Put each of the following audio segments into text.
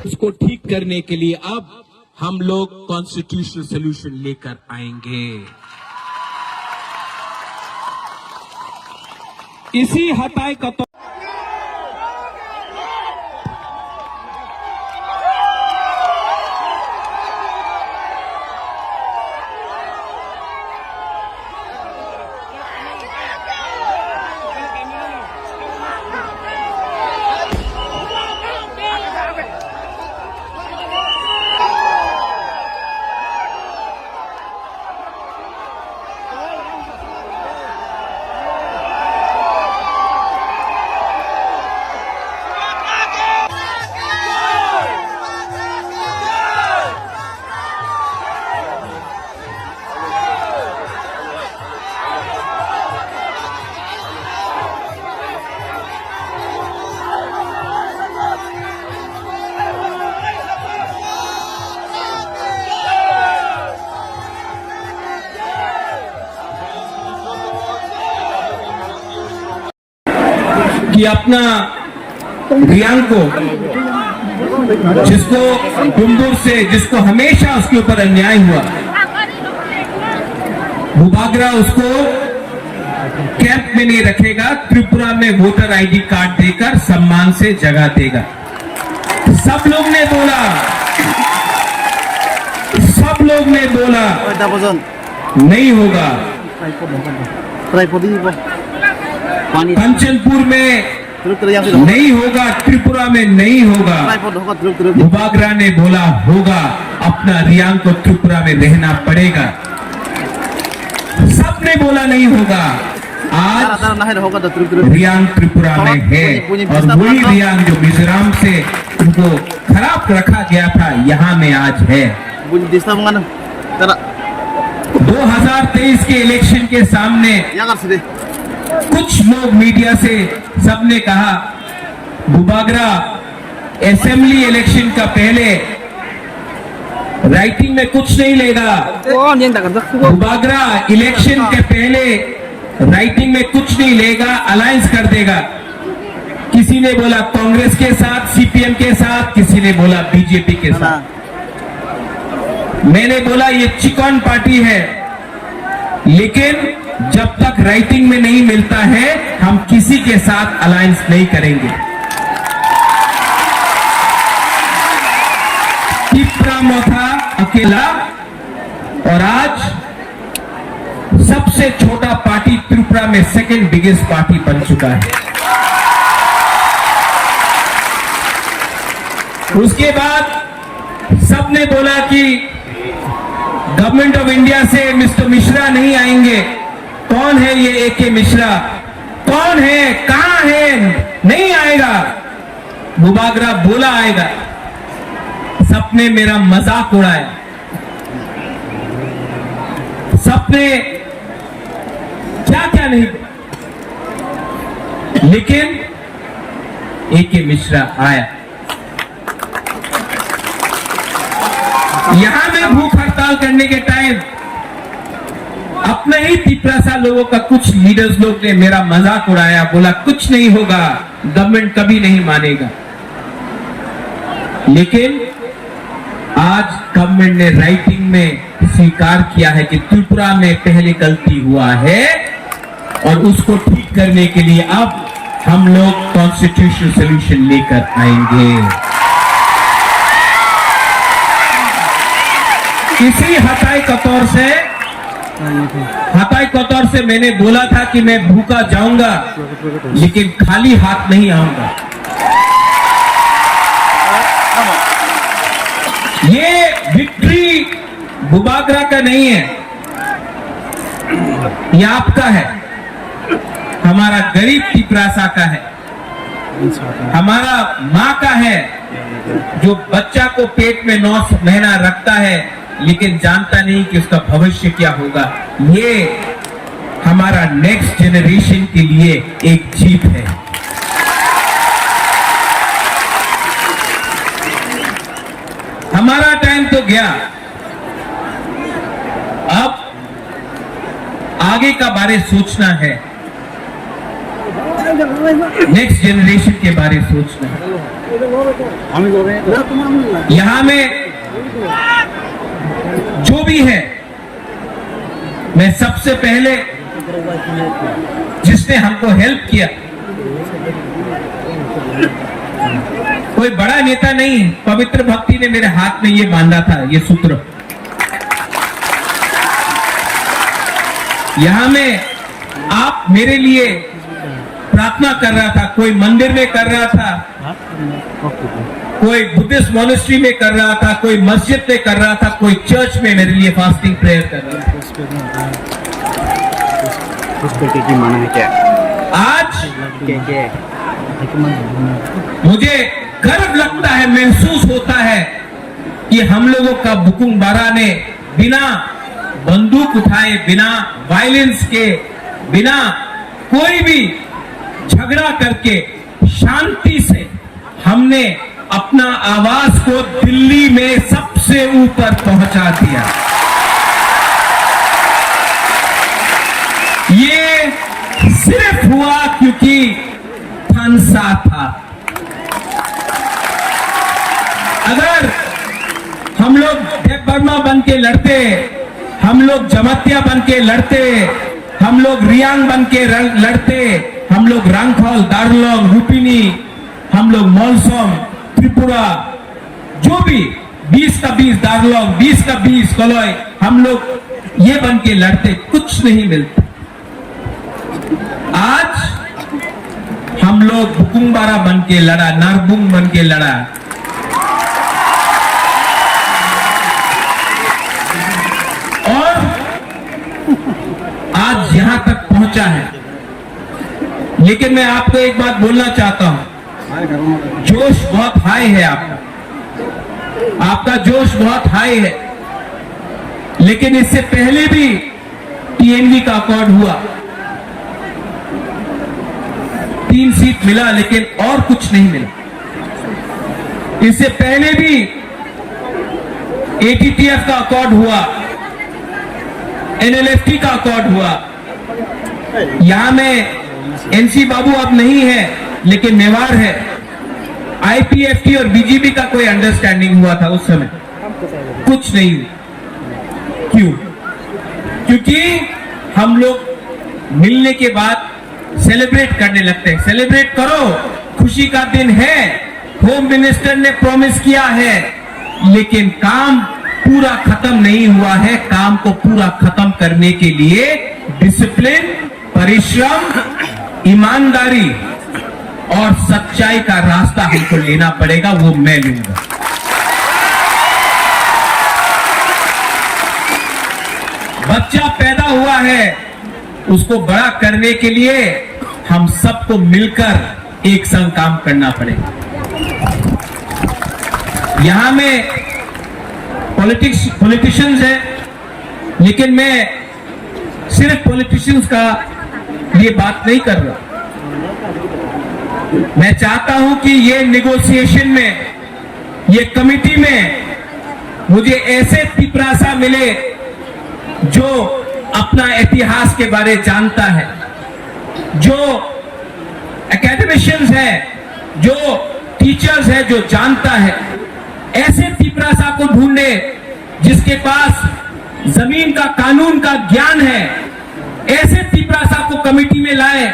उसको ठीक करने के लिए अब हम लोग कॉन्स्टिट्यूशनल सोल्यूशन लेकर आएंगे। इसी हटाए का तो कि अपना रियांग को, जिसको गुंदूर से, जिसको हमेशा उसके ऊपर अन्याय हुआ, बुबागरा उसको कैंप में नहीं रखेगा, त्रिपुरा में वोटर आईडी कार्ड देकर सम्मान से जगह देगा। सब लोग ने बोला, सब लोग ने बोला नहीं होगा। कंचनपुर में नहीं होगा, त्रिपुरा में नहीं होगा। बुबागरा ने बोला होगा, अपना रियांग को त्रिपुरा में रहना पड़ेगा। सबने बोला नहीं होगा, आज रियांग त्रिपुरा में है और वही रियांग जो मिजोरम से उनको खराब रखा गया था, यहाँ में आज है। 2023 के इलेक्शन के सामने कुछ लोग मीडिया से सबने कहा बुबागरा असेंबली इलेक्शन का पहले राइटिंग में कुछ नहीं लेगा, बुबागरा इलेक्शन के पहले राइटिंग में कुछ नहीं लेगा, अलायंस कर देगा। किसी ने बोला कांग्रेस के साथ, सीपीएम के साथ, किसी ने बोला बीजेपी के साथ। मैंने बोला ये चिकन पार्टी है, लेकिन जब तक राइटिंग में नहीं मिलता है हम किसी के साथ अलायंस नहीं करेंगे। टिप्रामोथा अकेला और आज सबसे छोटा पार्टी त्रिपुरा में सेकंड बिगेस्ट पार्टी बन चुका है। उसके बाद सबने बोला कि गवर्नमेंट ऑफ इंडिया से मिस्टर मिश्रा नहीं आएंगे। कौन है ये एके मिश्रा? कौन है? कहां है? नहीं आएगा। बुबागरा बोला आएगा। सबने मेरा मजाक उड़ाया, सबने क्या क्या नहीं, लेकिन एके मिश्रा आया। यहां में भूख हड़ताल करने के टाइम अपने ही तिपरासा लोगों का कुछ लीडर्स लोग ने मेरा मजाक उड़ाया, बोला कुछ नहीं होगा, गवर्नमेंट कभी नहीं मानेगा। लेकिन आज गवर्नमेंट ने राइटिंग में स्वीकार किया है कि त्रिपुरा में पहले गलती हुआ है और उसको ठीक करने के लिए अब हम लोग कॉन्स्टिट्यूशनल सॉल्यूशन लेकर आएंगे। इसी हटाई कतौर से मैंने बोला था कि मैं भूखा जाऊंगा, लेकिन खाली हाथ नहीं आऊंगा। विक्ट्री बुबागरा का नहीं है, ये आपका है, हमारा गरीब तिपरासा का है, हमारा माँ का है जो बच्चा को पेट में 9 महीना रखता है लेकिन जानता नहीं कि उसका भविष्य क्या होगा। ये हमारा नेक्स्ट जनरेशन के लिए एक जीत है। हमारा टाइम तो गया, अब आगे का बारे सोचना है, नेक्स्ट जनरेशन के बारे सोचना है। यहां में जो भी है, मैं सबसे पहले जिसने हमको हेल्प किया, कोई बड़ा नेता नहीं, पवित्र भक्ति ने मेरे हाथ में ये बांधा था, ये सूत्र। यहां में आप मेरे लिए प्रार्थना कर रहा था, कोई मंदिर में कर रहा था, कोई बुद्धिस्ट मॉनेस्ट्री में कर रहा था, कोई मस्जिद में कर रहा था, कोई चर्च में मेरे लिए फास्टिंग प्रेयर कर रहा था। आज मुझे गर्व लगता है, महसूस होता है कि हम लोगों का बुकुंग बारा ने बिना बंदूक उठाए, बिना वायलेंस के, बिना कोई भी झगड़ा करके शांति से हमने अपना आवाज को दिल्ली में सबसे ऊपर पहुंचा दिया। ये सिर्फ हुआ क्योंकि फंसा था। अगर हम लोग देव वर्मा बन के लड़ते, हम लोग जमतिया बन के लड़ते, हम लोग रियांग बन के लड़ते, हम लोग रंगखोल, दार्लोंग, रुपिनी, हम लोग मौलसोम, त्रिपुरा, जो भी 20 का 20 दार्लोंग, 20 का 20 कलोई, हम लोग ये बन के लड़ते, कुछ नहीं मिलता। आज हम लोग बुकुंबारा बन के लड़ा, नारबुंग बन के लड़ा। और आज यहां तक पहुंचा है। लेकिन मैं आपको एक बात बोलना चाहता हूं, जोश बहुत हाई है आपका जोश बहुत हाई है। लेकिन इससे पहले भी टीएनवी का अकॉर्ड हुआ, 3 सीट मिला लेकिन और कुछ नहीं मिला। इससे पहले भी एटीटीएफ का अकॉर्ड हुआ, एनएलएफटी का अकॉर्ड हुआ। यहां में एनसी बाबू अब नहीं है लेकिन मेवाड़ है। आईपीएफटी और बीजेपी का कोई अंडरस्टैंडिंग हुआ था उस समय, कुछ नहीं हुआ। क्यों? क्योंकि हम लोग मिलने के बाद सेलिब्रेट करने लगते हैं। सेलिब्रेट करो, खुशी का दिन है, होम मिनिस्टर ने प्रॉमिस किया है, लेकिन काम पूरा खत्म नहीं हुआ है। काम को पूरा खत्म करने के लिए डिसिप्लिन, परिश्रम, ईमानदारी और सच्चाई का रास्ता हमको लेना पड़ेगा, वो मैं लूंगा। बच्चा पैदा हुआ है, उसको बड़ा करने के लिए हम सबको मिलकर एक संग काम करना पड़ेगा। यहां में पॉलिटिशियंस है, लेकिन मैं सिर्फ पॉलिटिशियंस का ये बात नहीं कर रहा। मैं चाहता हूं कि ये नेगोशिएशन में, ये कमिटी में मुझे ऐसे तिपरासा मिले जो अपना इतिहास के बारे जानता है, जो एकेडमिशियंस है, जो टीचर्स है, जो जानता है। ऐसे तिपरासा को ढूंढे जिसके पास जमीन का, कानून का ज्ञान है। ऐसे तिपरासा को कमेटी में लाए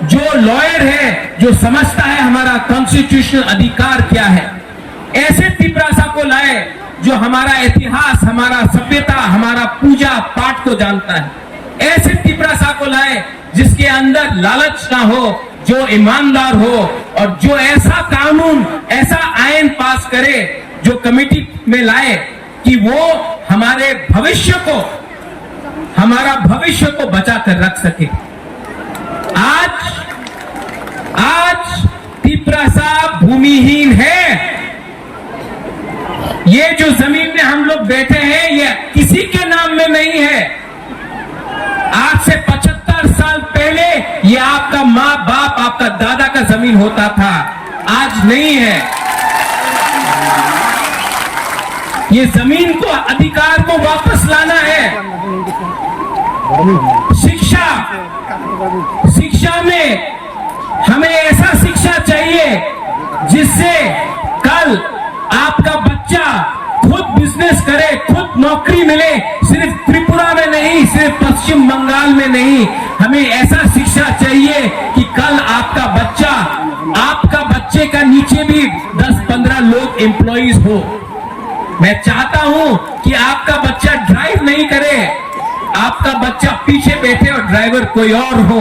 जो लॉयर है, जो समझता है हमारा कॉन्स्टिट्यूशनल अधिकार क्या है। ऐसे तिपरासा को लाए जो हमारा इतिहास, हमारा सभ्यता, हमारा पूजा पाठ को जानता है। ऐसे तिपरासा को लाए जिसके अंदर लालच ना हो, जो ईमानदार हो और जो ऐसा कानून, ऐसा आयन पास करे जो कमेटी में लाए कि वो हमारे भविष्य को, हमारा भविष्य को बचा कर रख सके। आज त्रिपुरा साहब भूमिहीन है। ये जो जमीन में हम लोग बैठे हैं ये किसी के नाम में नहीं है। आज से 75 साल पहले ये आपका माँ बाप, आपका दादा का जमीन होता था, आज नहीं है। ये जमीन को, अधिकार को वापस लाना है। शिक्षा में हमें ऐसा शिक्षा चाहिए जिससे कल आपका बच्चा खुद बिजनेस करे, खुद नौकरी मिले। सिर्फ त्रिपुरा में नहीं, सिर्फ पश्चिम बंगाल में नहीं, हमें ऐसा शिक्षा चाहिए कि कल आपका बच्चे का नीचे भी 10-15 लोग एम्प्लॉइज हो। मैं चाहता हूं कि आपका बच्चा ड्राइव नहीं करे, आपका बच्चा पीछे बैठे और ड्राइवर कोई और हो।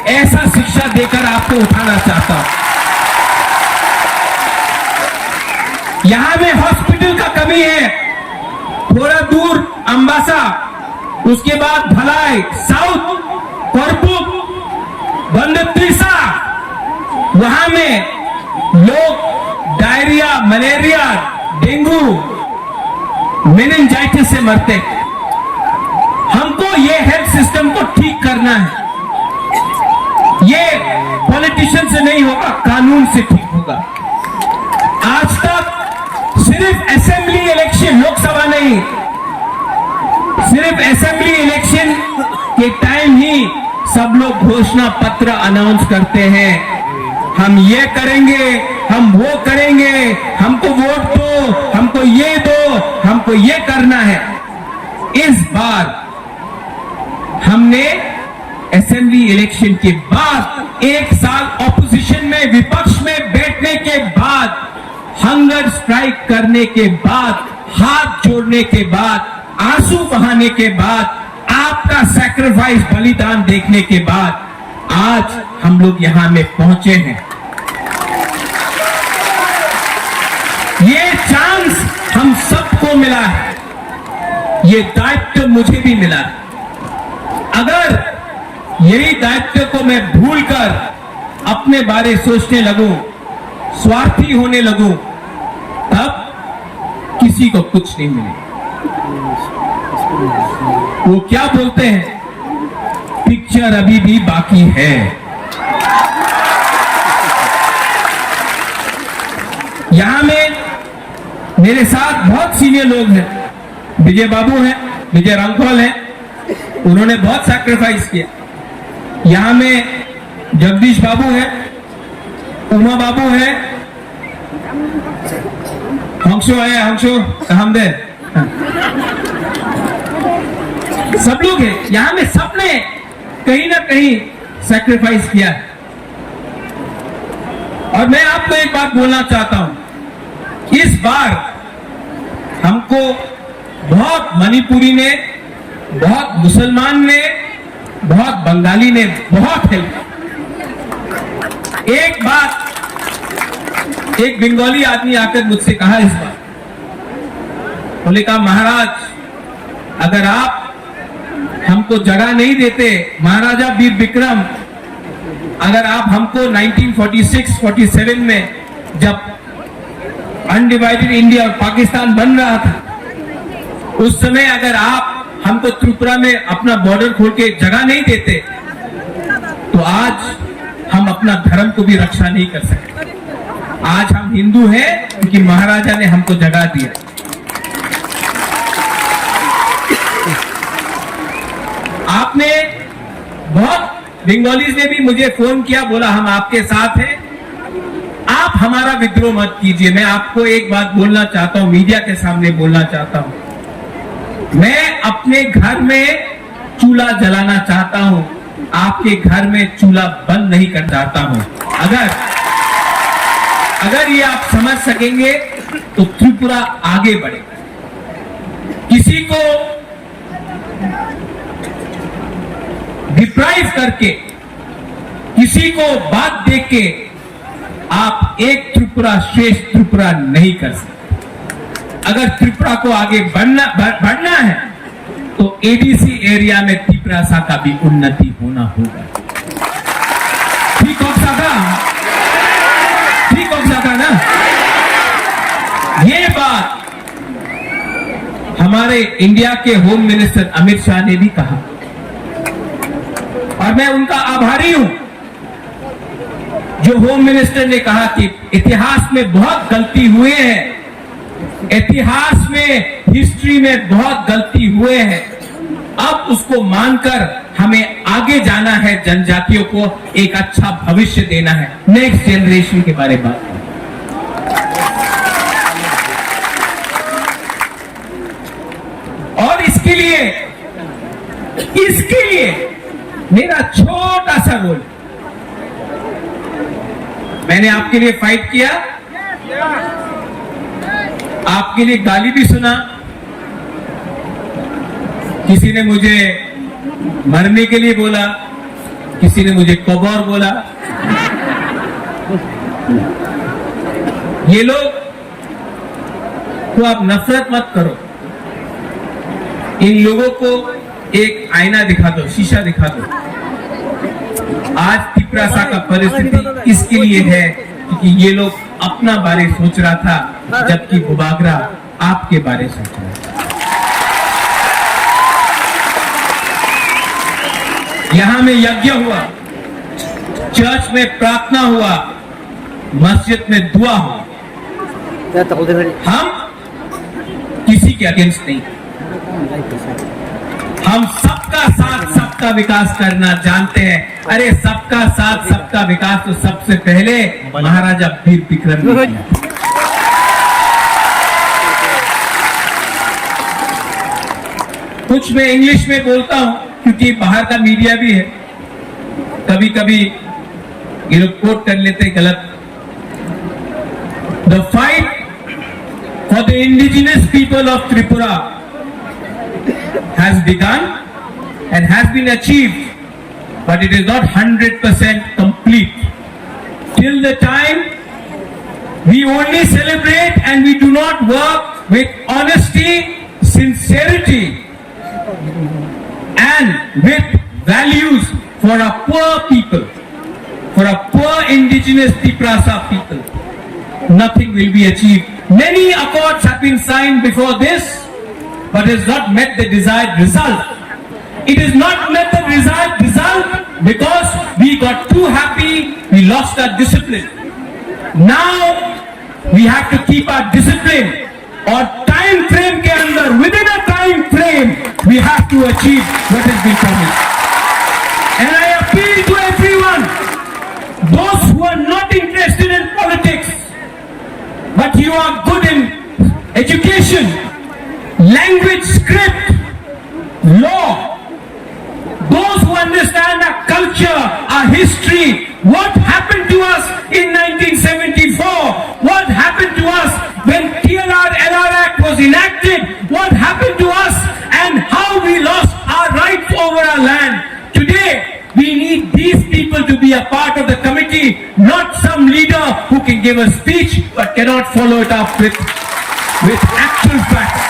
ऐसा शिक्षा देकर आपको उठाना चाहता हूं। यहां में हॉस्पिटल का कमी है, थोड़ा दूर अंबासा, उसके बाद भलाई, साउथ, करपुक, बंदतीसा, वहां में लोग डायरिया, मलेरिया, डेंगू, मेनिंजाइटिस से मरते। हमको ये हेल्थ सिस्टम को ठीक करना है। ये पॉलिटिशियन से नहीं होगा, कानून से ठीक होगा। आज तक सिर्फ असेंबली इलेक्शन, लोकसभा नहीं, सिर्फ असेंबली इलेक्शन के टाइम ही सब लोग घोषणा पत्र अनाउंस करते हैं। हम ये करेंगे, हम वो करेंगे, हमको वोट दो, हमको ये दो, हमको ये करना है। इस बार हमने असेंबली इलेक्शन के बाद, एक साल ऑपोजिशन में, विपक्ष में बैठने के बाद, हंगर स्ट्राइक करने के बाद, हाथ जोड़ने के बाद, आंसू बहाने के बाद, आपका सैक्रिफाइस, बलिदान देखने के बाद आज हम लोग यहां में पहुंचे हैं। ये चांस हम सबको मिला है, ये दायित्व मुझे भी मिला है। अगर यही दायित्व को मैं भूलकर अपने बारे सोचने लगूं, स्वार्थी होने लगूं, तब किसी को कुछ नहीं मिलेगा। वो क्या बोलते हैं, पिक्चर अभी भी बाकी है। यहां में मेरे साथ बहुत सीनियर लोग हैं। विजय बाबू हैं, विजय रामखोल हैं, उन्होंने बहुत सैक्रिफाइस किया। यहां में जगदीश बाबू हैं, उमा बाबू हैं, हंसो है, हंसो हमदे, सब लोग हैं यहां में। सबने कहीं ना कहीं सैक्रिफाइस किया है। और मैं आपको एक बात बोलना चाहता हूं, इस बार हमको बहुत मणिपुरी ने, बहुत मुसलमान ने, बहुत बंगाली ने बहुत हेल्प। एक बात, एक बंगाली आदमी आकर मुझसे कहा इस बार, बोले कहा महाराज अगर आप हमको जगह नहीं देते, महाराजा वीर विक्रम, अगर आप हमको 1946-47 में जब अनडिवाइडेड इंडिया और पाकिस्तान बन रहा था, उस समय अगर आप हमको त्रिपुरा में अपना बॉर्डर खोल के जगह नहीं देते तो आज हम अपना धर्म को भी रक्षा नहीं कर सकते। आज हम हिंदू हैं क्योंकि महाराजा ने हमको जगह दिया। आपने बहुत, बंगालीज ने भी मुझे फोन किया, बोला हम आपके साथ हैं, आप हमारा विद्रोह मत कीजिए। मैं आपको एक बात बोलना चाहता हूं, मीडिया के सामने बोलना चाहता हूं, मैं अपने घर में चूल्हा जलाना चाहता हूं, आपके घर में चूल्हा बंद नहीं कर चाहता हूं। अगर ये आप समझ सकेंगे तो त्रिपुरा आगे बढ़ेगा। किसी को डिप्राइव करके, किसी को बात देख के आप एक त्रिपुरा श्रेष्ठ त्रिपुरा नहीं कर सकते। अगर त्रिपुरा को आगे बढ़ना है तो एडीसी एरिया में त्रिपुरा का भी उन्नति होना होगा। ठीक हो सका ना? ये बात हमारे इंडिया के होम मिनिस्टर अमित शाह ने भी कहा और मैं उनका आभारी हूं। जो होम मिनिस्टर ने कहा कि इतिहास में बहुत गलती हुए हैं, इतिहास में, हिस्ट्री में बहुत गलती हुए हैं, अब उसको मानकर हमें आगे जाना है, जनजातियों को एक अच्छा भविष्य देना है, नेक्स्ट जनरेशन के बारे में बात। और इसके लिए मेरा छोटा सा रोल, मैंने आपके लिए फाइट किया, आपके लिए गाली भी सुना, किसी ने मुझे मरने के लिए बोला, किसी ने मुझे कौबौर बोला। ये लोग को आप नफरत मत करो, इन लोगों को एक आईना दिखा दो, शीशा दिखा दो। आज त्रिपुरा का परिस्थिति इसके लिए है क्योंकि ये लोग अपना बारे सोच रहा था, जबकि बुबागरा आपके बारे सोच रहा था। यहां में यज्ञ हुआ, चर्च में प्रार्थना हुआ, मस्जिद में दुआ हुआ। हम किसी के अगेंस्ट नहीं, हम सबका साथ सबका विकास करना जानते हैं। अरे सबका साथ सबका विकास तो सबसे पहले महाराजा वीर विक्रम ने किया। कुछ मैं इंग्लिश में बोलता हूं क्योंकि बाहर का मीडिया भी है, कभी कभी ये लोग कोट कर लेते हैं गलत। The fight for the indigenous people of Tripura has begun and has been achieved, but it is not 100% complete. Till the time we only celebrate and we do not work with honesty, sincerity and with values for our poor people, for our poor indigenous Tripura people, nothing will be achieved. Many accords have been signed before this, but it has not met the desired result. It has not met the desired result because we got too happy, we lost our discipline. Now we have to keep our discipline, और time frame के अंदर, within a time frame, we have to achieve what has been promised. And I appeal to everyone, those who are not interested in politics, but you are good in education, language, script, law, those who understand our culture, our history, what happened to us in 1974, what happened to us when TLR-LR Act was enacted, what happened to us and how we lost our rights over our land. Today, we need these people to be a part of the committee, not some leader who can give a speech but cannot follow it up with actual facts.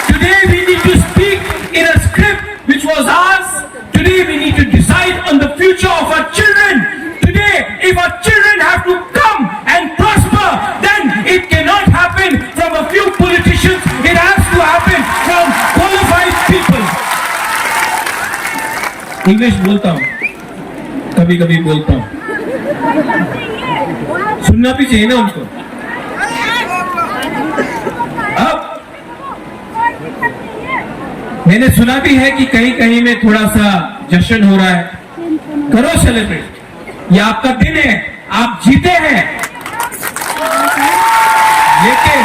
Today we need to speak in a script which was ours. Today we need to decide on the future of our children. Today, if our children have to come and prosper, then it cannot happen from a few politicians. It has to happen from qualified people. English बोलता हूँ, कभी कभी बोलता हूँ, सुनना भी चाहिए ना उनको। अब मैंने सुना भी है कि कहीं कहीं में थोड़ा सा जश्न हो रहा है, करो सेलिब्रेट, ये आपका दिन है, आप जीते हैं। लेकिन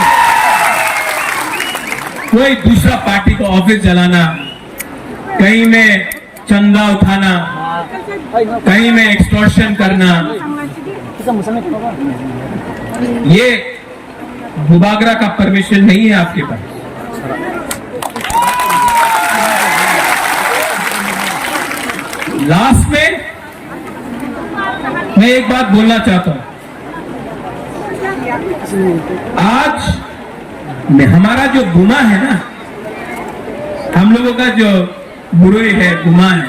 कोई दूसरा पार्टी का ऑफिस जलाना, कहीं में चंदा उठाना, कहीं में एक्सटॉर्शन करना, ये बुबागरा का परमिशन नहीं है आपके पास। लास्ट में मैं एक बात बोलना चाहता हूं। आज हमारा जो गुमा है ना, हम लोगों का जो बुराई है, गुमा है।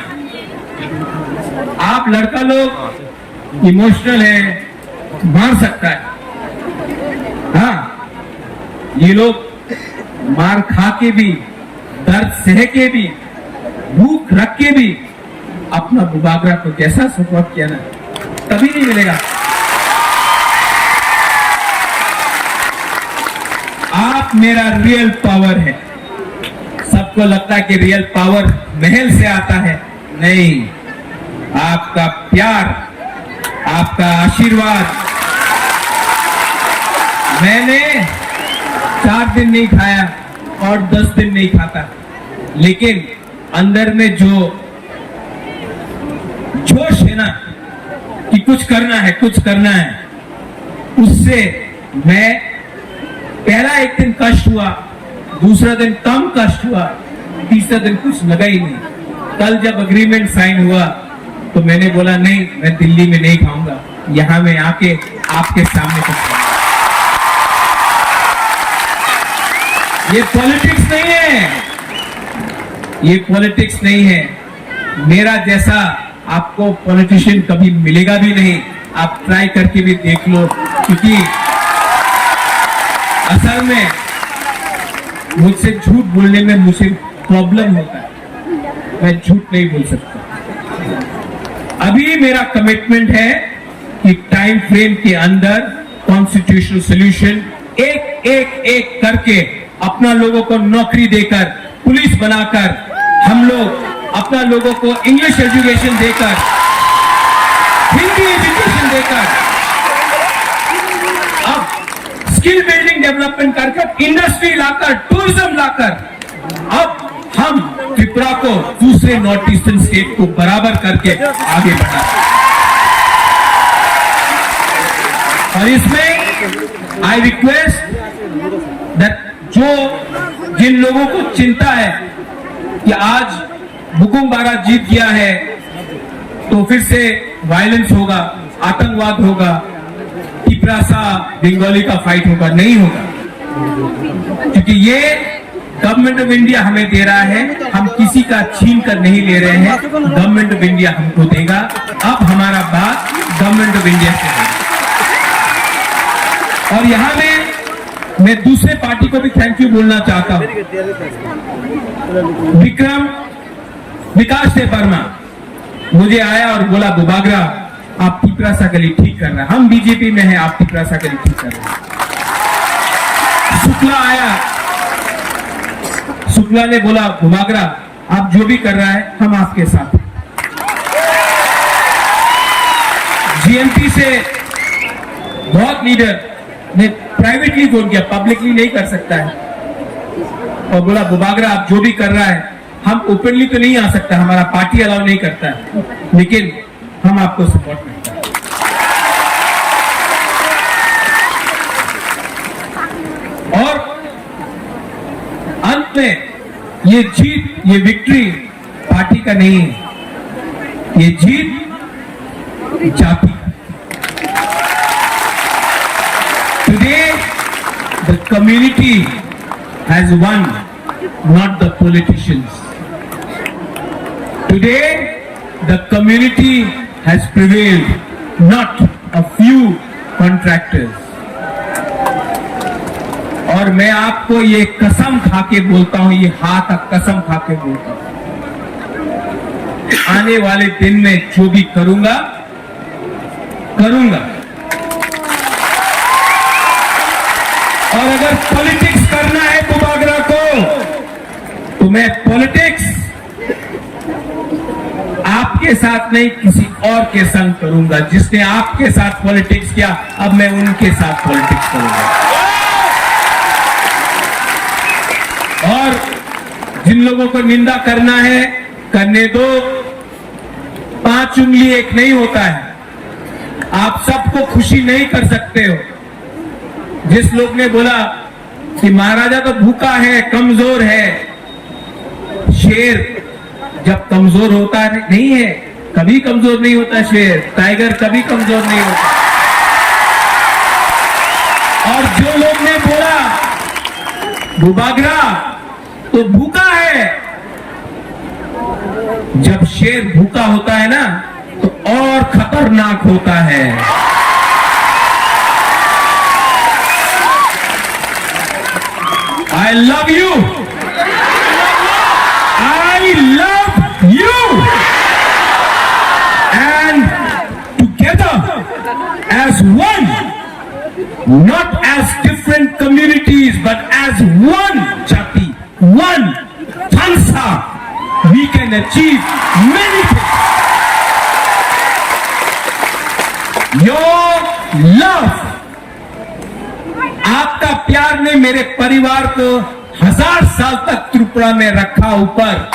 आप लड़का लोग इमोशनल है, मार सकता है। हाँ, ये लोग मार खा के भी, दर्द सह के भी, भूख रख के भी अपना बुबागरा को जैसा सपोर्ट किया ना, कभी नहीं मिलेगा। आप मेरा रियल पावर है। सबको लगता है कि रियल पावर महल से आता है, नहीं। आपका प्यार, आपका आशीर्वाद। मैंने 4 दिन नहीं खाया और 10 दिन नहीं खाता, लेकिन अंदर में जो जोश है ना कि कुछ करना है, कुछ करना है, उससे मैं पहला एक दिन कष्ट हुआ, दूसरा दिन कम कष्ट हुआ, तीसरा दिन कुछ लगा ही नहीं। कल जब एग्रीमेंट साइन हुआ तो मैंने बोला नहीं, मैं दिल्ली में नहीं खाऊंगा, यहां मैं आके आपके सामने खाऊंगा। ये पॉलिटिक्स नहीं है, ये पॉलिटिक्स नहीं है। मेरा जैसा आपको पॉलिटिशियन कभी मिलेगा भी नहीं। आप ट्राई करके भी देख लो, क्योंकि असल में मुझसे झूठ बोलने में मुझे प्रॉब्लम होता है, मैं झूठ नहीं बोल सकता। अभी मेरा कमिटमेंट है कि टाइम फ्रेम के अंदर कॉन्स्टिट्यूशनल सॉल्यूशन एक एक एक करके अपना लोगों को नौकरी देकर, पुलिस बनाकर, हम लोग अपना लोगों को इंग्लिश एजुकेशन देकर, हिंदी एजुकेशन देकर, अब स्किल बिल्डिंग डेवलपमेंट करके, इंडस्ट्री लाकर, टूरिज्म लाकर, अब हम त्रिपुरा को दूसरे नॉर्थ ईस्टर्न स्टेट को बराबर करके आगे बढ़ा। और इसमें आई रिक्वेस्ट दैट जिन लोगों को चिंता है कि आज हुकुम बारा जीत गया है तो फिर से वायलेंस होगा, आतंकवाद होगा, टिपरासा बंगाली का फाइट होगा, नहीं होगा। क्योंकि ये गवर्नमेंट ऑफ इंडिया हमें दे रहा है, हम किसी का छीन कर नहीं ले रहे हैं, गवर्नमेंट ऑफ इंडिया हमको देगा। अब हमारा बात गवर्नमेंट ऑफ इंडिया से है। और यहां में मैं दूसरे पार्टी को भी थैंक यू बोलना चाहता हूं। विकास से वर्मा मुझे आया और बोला, बुबागरा आप टिपरासा गली ठीक कर रहे हैं, हम बीजेपी में हैं, आप टिपरासा गली ठीक कर रहे हैं। शुक्ला आया, शुक्ला ने बोला, बुबागरा आप जो भी कर रहा है हम आपके साथ। जीएमपी से बहुत लीडर ने प्राइवेटली फोन किया, पब्लिकली नहीं कर सकता है, और बोला बुबागरा आप जो भी कर रहा है, हम ओपनली तो नहीं आ सकता, हमारा पार्टी अलाउ नहीं करता है, लेकिन हम आपको सपोर्ट करते हैं। और अंत में ये जीत, ये विक्ट्री पार्टी का नहीं है, ये जीत जाति का। Today the community has won, not the politicians. Today the community has prevailed, not a few contractors. और मैं आपको ये कसम खा के बोलता हूं, ये हाथ कसम खा के बोलता हूं, आने वाले दिन में जो भी करूंगा और अगर पॉलिटिक्स करना है बुबागरा को, तो मैं पॉलिटिक्स आपके साथ नहीं, किसी और के संग करूंगा। जिसने आपके साथ पॉलिटिक्स किया, अब मैं उनके साथ पॉलिटिक्स करूंगा। और जिन लोगों को निंदा करना है, करने दो। 5 उंगली एक नहीं होता है, आप सबको खुशी नहीं कर सकते हो। जिस लोग ने बोला कि महाराजा तो भूखा है, कमजोर है, शेर जब कमजोर होता है, नहीं है, कभी कमजोर नहीं होता शेर, टाइगर कभी कमजोर नहीं होता। और जो लोग ने बोला भूभागरा तो भूखा है। जब शेर भूखा होता है ना तो और खतरनाक होता है। I love you. I love you. And together as one, not as different communities, but as one Jati, one Thansa, we can achieve many things. Your love, आपका प्यार ने मेरे परिवार को 1000 साल तक त्रिपुरा में रखा ऊपर।